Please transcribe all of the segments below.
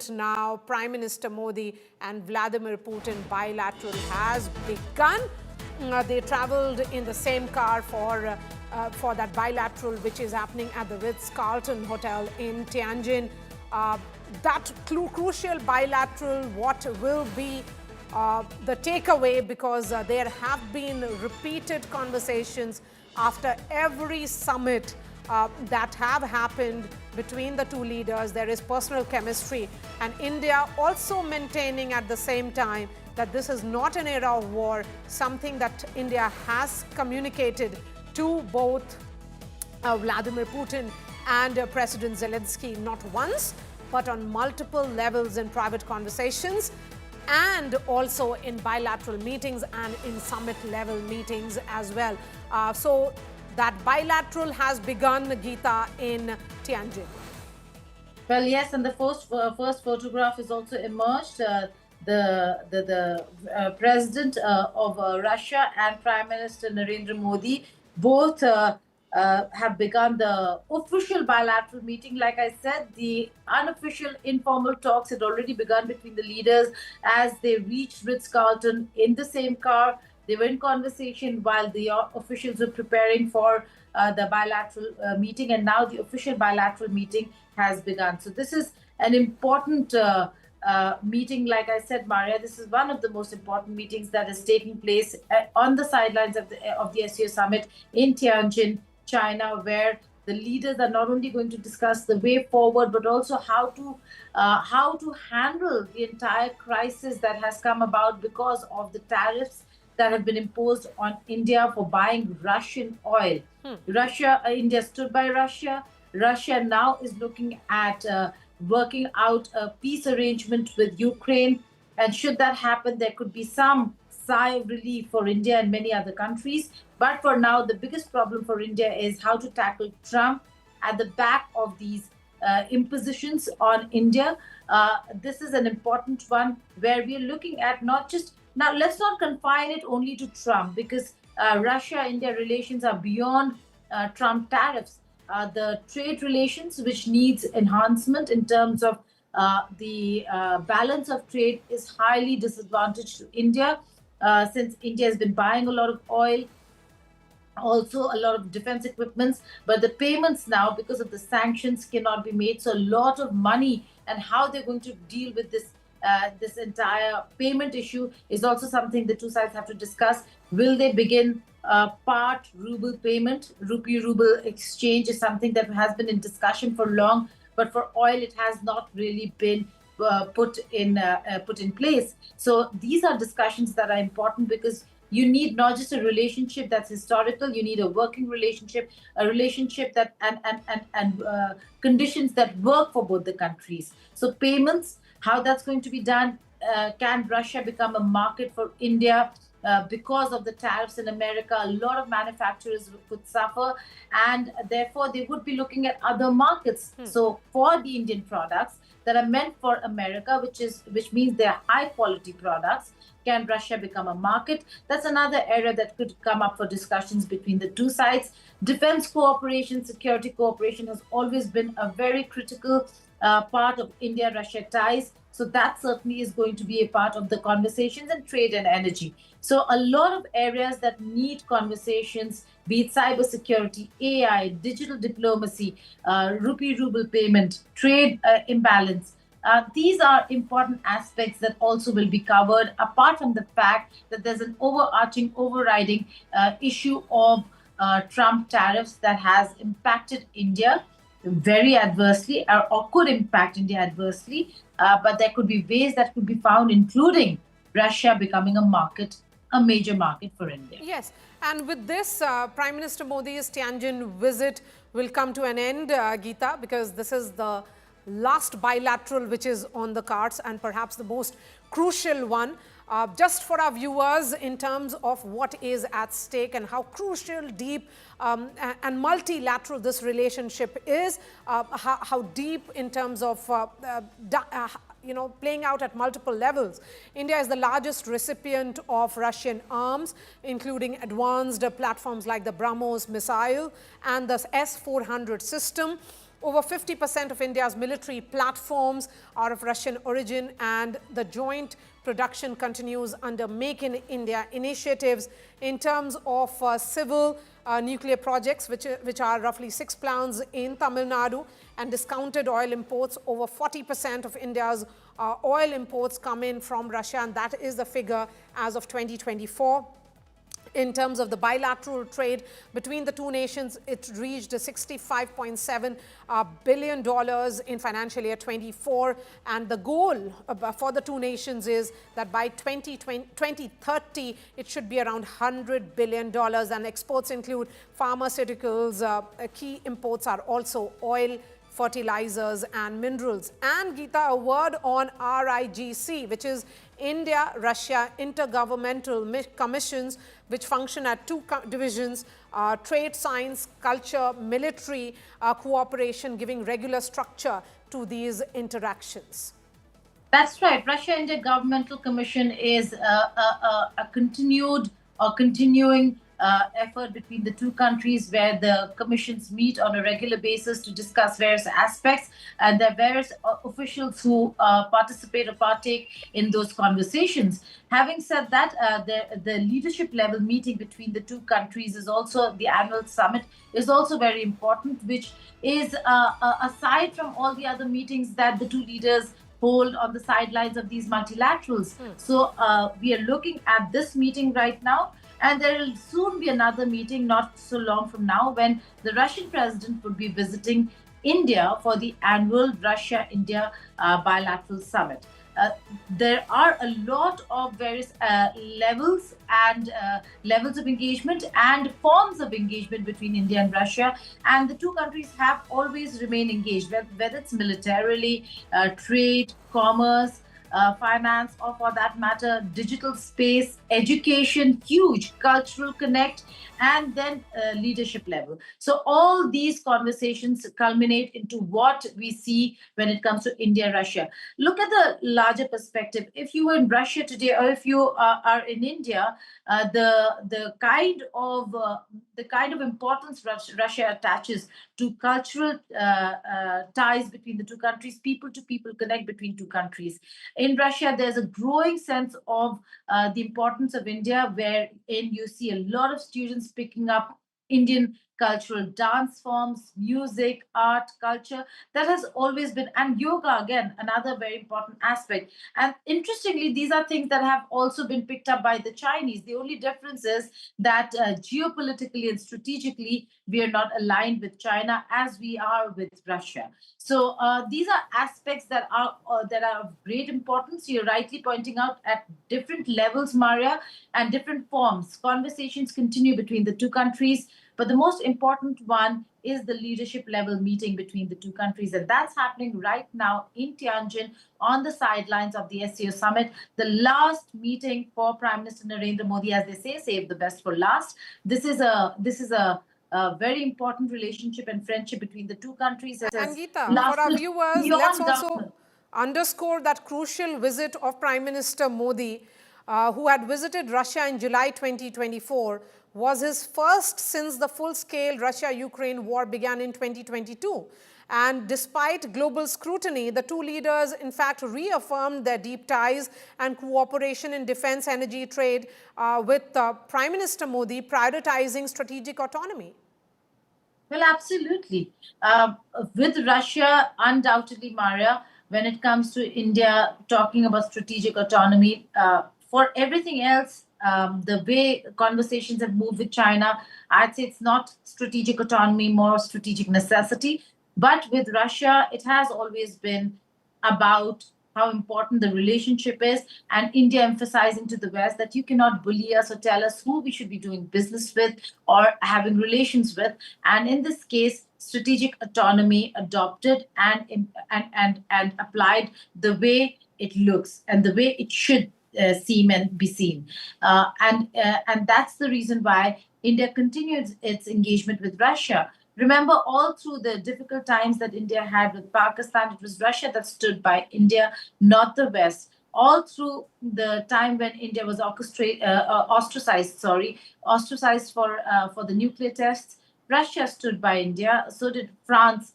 Now, Prime Minister Modi and Vladimir Putin bilateral has begun. They traveled in the same car for that bilateral, which is happening at the Ritz-Carlton Hotel in Tianjin. That crucial bilateral, what will be the takeaway, because there have been repeated conversations after every summit that have happened between the two leaders. There is personal chemistry, and India also maintaining at the same time that this is not an era of war, something that India has communicated to both Vladimir Putin and President Zelensky, not once, but on multiple levels in private conversations and also in bilateral meetings and in summit level meetings as well. So that bilateral has begun, Geeta, in Tianjin. Well, yes, and the first photograph has also emerged. The president of Russia and Prime Minister Narendra Modi both have begun the official bilateral meeting. Like I said, the unofficial informal talks had already begun between the leaders as they reached Ritz-Carlton in the same car. They were in conversation while the officials were preparing for the bilateral meeting, and now the official bilateral meeting has begun. So this is an important meeting. Like I said, Maria, this is one of the most important meetings that is taking place on the sidelines of the SCO Summit in Tianjin, China, where the leaders are not only going to discuss the way forward, but also how to handle the entire crisis that has come about because of the tariffs that have been imposed on India for buying Russian oil. India stood by Russia. Russia now is looking at working out a peace arrangement with Ukraine. And should that happen, there could be some sigh of relief for India and many other countries. But for now, the biggest problem for India is how to tackle Trump at the back of these impositions on India. This is an important one where we are looking at not just, now let's not confine it only to Trump, because Russia-India relations are beyond Trump tariffs. The trade relations, which needs enhancement in terms of the balance of trade, is highly disadvantaged to India since India has been buying a lot of oil, also a lot of defense equipments, but the payments now, because of the sanctions, cannot be made. So a lot of money, and how they're going to deal with this this entire payment issue is also something the two sides have to discuss. Will they begin part ruble payment? Rupee-Ruble exchange is something that has been in discussion for long, but for oil it has not really been put in place. So these are discussions that are important, because you need not just a relationship that's historical, you need a working relationship, a relationship that and conditions that work for both the countries. So payments, how that's going to be done. Can Russia become a market for India? Because of the tariffs in America, a lot of manufacturers could suffer, and therefore they would be looking at other markets. So for the Indian products that are meant for America, which means they're high quality products, can Russia become a market? That's another area that could come up for discussions between the two sides. Defense cooperation, security cooperation has always been a very critical part of India-Russia ties. So that certainly is going to be a part of the conversations, and trade and energy. So a lot of areas that need conversations, be it cybersecurity, AI, digital diplomacy, Rupee-Ruble payment, trade imbalance. These are important aspects that also will be covered, apart from the fact that there's an overriding issue of Trump tariffs that has impacted India very adversely, or could impact India adversely. But there could be ways that could be found, including Russia becoming a major market for India. Yes, and with this, Prime Minister Modi's Tianjin visit will come to an end, Geeta, because this is the last bilateral which is on the cards, and perhaps the most crucial one. Just for our viewers, in terms of what is at stake and how crucial, deep and multilateral this relationship is, how deep in terms of playing out at multiple levels. India is the largest recipient of Russian arms, including advanced platforms like the BrahMos missile and the S-400 system. Over 50% of India's military platforms are of Russian origin, and the joint production continues under Make in India initiatives. In terms of civil nuclear projects, which are roughly 6 plants in Tamil Nadu, and discounted oil imports, over 40% of India's oil imports come in from Russia, and that is the figure as of 2024. In terms of the bilateral trade between the two nations, it reached $65.7 billion in financial year 24. And the goal for the two nations is that by 2030, it should be around $100 billion. And exports include pharmaceuticals. Key imports are also oil, fertilizers and minerals. And Geeta, a word on RIGC, which is India-Russia Intergovernmental Commissions, which function at two divisions, trade, science, culture, military cooperation, giving regular structure to these interactions. That's right. Russia-India Governmental Commission is a continuing effort between the two countries, where the commissions meet on a regular basis to discuss various aspects, and there are various officials who participate or partake in those conversations. Having said that, the leadership level meeting between the two countries is also the annual summit, is also very important, which is aside from all the other meetings that the two leaders hold on the sidelines of these multilaterals. So we are looking at this meeting right now, and there will soon be another meeting not so long from now, when the Russian president would be visiting India for the annual Russia-India bilateral summit. There are a lot of various levels of engagement and forms of engagement between India and Russia, and the two countries have always remained engaged, whether it's militarily, trade, commerce, finance, or for that matter, digital space, education, huge cultural connect, and then leadership level. So all these conversations culminate into what we see when it comes to India-Russia. Look at the larger perspective. If you were in Russia today, or if you are in India, the kind of importance Russia attaches to cultural ties between the two countries, people to people connect between two countries. In Russia, there's a growing sense of the importance of India, wherein you see a lot of students picking up Indian cultural dance forms, music, art, culture. That has always been, and yoga, again, another very important aspect. And interestingly, these are things that have also been picked up by the Chinese. The only difference is that geopolitically and strategically, we are not aligned with China as we are with Russia. So these are aspects that are of great importance. You're rightly pointing out at different levels, Maria, and different forms. Conversations continue between the two countries, but the most important one is the leadership level meeting between the two countries. And that's happening right now in Tianjin on the sidelines of the SCO Summit. The last meeting for Prime Minister Narendra Modi, as they say, save the best for last. This is a very important relationship and friendship between the two countries. And Geeta, for our viewers, let's also underscore that crucial visit of Prime Minister Modi, who had visited Russia in July 2024, was his first since the full-scale Russia-Ukraine war began in 2022. And despite global scrutiny, the two leaders, in fact, reaffirmed their deep ties and cooperation in defense, energy, trade, with Prime Minister Modi prioritizing strategic autonomy. Well, absolutely. With Russia, undoubtedly, Maria, when it comes to India talking about strategic autonomy, for everything else, the way conversations have moved with China, I'd say it's not strategic autonomy, more strategic necessity. But with Russia, it has always been about how important the relationship is, and India emphasizing to the West that you cannot bully us or tell us who we should be doing business with or having relations with. And in this case, strategic autonomy adopted and applied the way it looks and the way it should seem and be seen. And that's the reason why India continues its engagement with Russia. Remember, all through the difficult times that India had with Pakistan, it was Russia that stood by India, not the West. All through the time when India was ostracized for the nuclear tests, Russia stood by India. So did France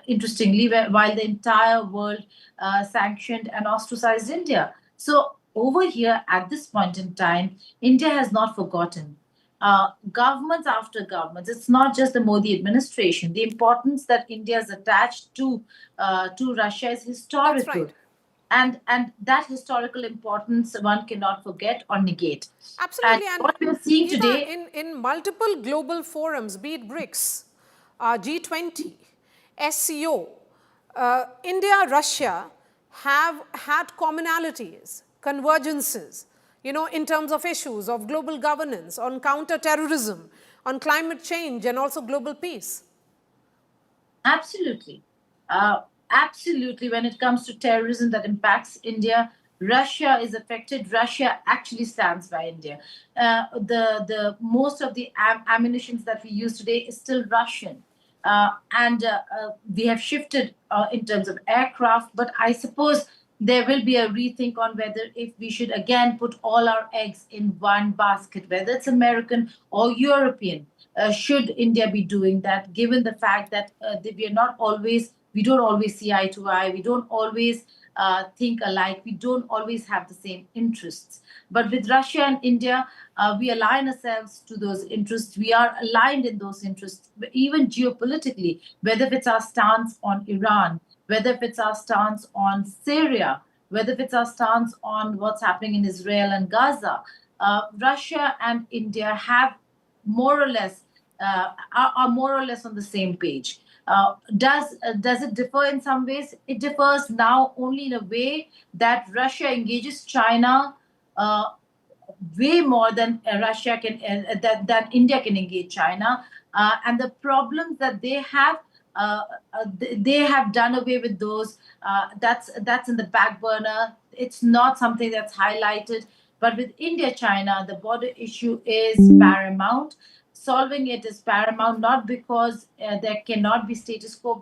interestingly, while the entire world sanctioned and ostracized India. So over here, at this point in time, India has not forgotten. Governments after governments, it's not just the Modi administration. The importance that India is attached to Russia is That's historical. right. And that historical importance one cannot forget or negate. And Absolutely. And what we are seeing Geeta, today, in multiple global forums, be it BRICS, G20, SCO, India, Russia have had commonalities, convergences, in terms of issues of global governance, on counter-terrorism, on climate change, and also global peace. absolutely. Absolutely, when it comes to terrorism that impacts India, Russia is affected. Russia actually stands by India. The most of the ammunitions that we use today is still Russian. And we have shifted in terms of aircraft, but I suppose there will be a rethink on whether if we should again put all our eggs in one basket, whether it's American or European. Should India be doing that, given the fact that we don't always see eye to eye, we don't always think alike, we don't always have the same interests. But with Russia and India, we align ourselves to those interests. We are aligned in those interests, even geopolitically, whether it's our stance on Iran, whether it's our stance on Syria, whether it's our stance on what's happening in Israel and Gaza. Russia and India have more or less are more or less on the same page. Does it differ in some ways? It differs now only in a way that Russia engages China way more than Russia can than India can engage China, and the problems that they have done away with those. That's in the back burner. It's not something that's highlighted. But with India, China, the border issue is paramount. Solving it is paramount, not because there cannot be status quo.